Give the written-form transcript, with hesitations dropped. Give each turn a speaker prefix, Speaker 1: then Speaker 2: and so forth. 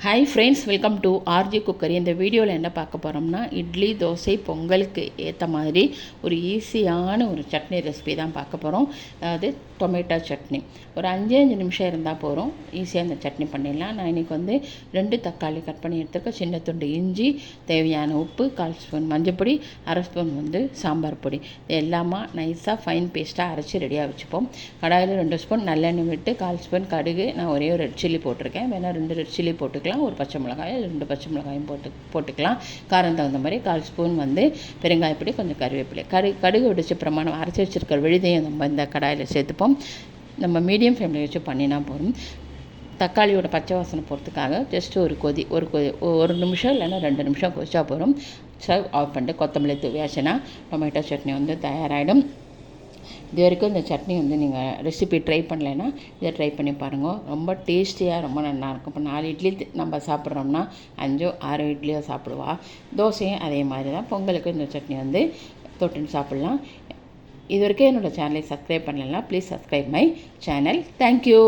Speaker 1: Hi friends, welcome to RG cookery. இந்த வீடியோவில் என்ன பார்க்க போகிறோம்னா, இட்லி தோசை பொங்கலுக்கு ஏற்ற மாதிரி ஒரு ஈஸியான ஒரு சட்னி ரெசிபி தான் பார்க்க போகிறோம். அதாவது டொமேட்டோ சட்னி. ஒரு 5 நிமிஷம் இருந்தால் போகிறோம், ஈஸியாக இந்த சட்னி பண்ணிடலாம். நான் இன்றைக்கி வந்து 2 தக்காளி கட் பண்ணி எடுத்துருக்கேன், சின்ன துண்டு இஞ்சி, தேவையான உப்பு, 1/4 ஸ்பூன் மஞ்சப்பொடி, 1/2 ஸ்பூன் வந்து சாம்பார் பொடி. இது எல்லாமா நைஸாக ஃபைன் பேஸ்ட்டாக அரைச்சி ரெடியாக வச்சுப்போம். கடாயில் 2 ஸ்பூன் நல்லெண்ணெய் விட்டு 1/4 ஸ்பூன் கடுகு, நான் ஒரே ஒரு ரெட் சில்லி போட்டிருக்கேன், வேணால் 2 ரெட் சில்லி போட்டுக்கலாம், ஒரு பச்சை மிளகாய், 2 பச்சை மிளகாயும் போட்டுக்கலாம். காரம் தகுந்த மாதிரி 1/4 ஸ்பூன் வந்து பெருங்காயப்பொடி, கொஞ்சம் கருவேப்பிலை. கடுகு வெடிச்ச பிரமாணம் அரைச்சி வச்சுருக்கிற விழுதையும் நம்ம இந்த கடாயில் சேர்த்துப்போம். நம்ம மீடியம் ஃப்ளேமில் வச்சு பண்ணினா போதும். தக்காளியோட பச்சை வாசனை போகிறதுக்காக ஜஸ்ட் ஒரு நிமிஷம் இல்லைன்னா 2 நிமிஷம் கொதிச்சா போதும். சர்வ் ஆஃப் பண்ணிட்டு கொத்தமல்லி தூவியாச்சுன்னா டொமேட்டோ சட்னி வந்து தயாராகிடும். இது வரைக்கும் இந்த சட்னி வந்து நீங்கள் ரெசிபி ட்ரை பண்ணலைன்னா இதை ட்ரை பண்ணி பாருங்கள். ரொம்ப டேஸ்டியாக, ரொம்ப நல்லாயிருக்கும். இப்போ 4 இட்லி நம்ம சாப்பிட்றோம்னா 5 6 இட்லியோ சாப்பிடுவா. தோசையும் அதே மாதிரி தான். பொங்கலுக்கு இந்த சட்னி வந்து தொட்டுன்னு சாப்பிட்லாம். இது வரைக்கும் என்னோடய சேனலை சப்ஸ்கிரைப் பண்ணலைன்னா please subscribe my channel. Thank you.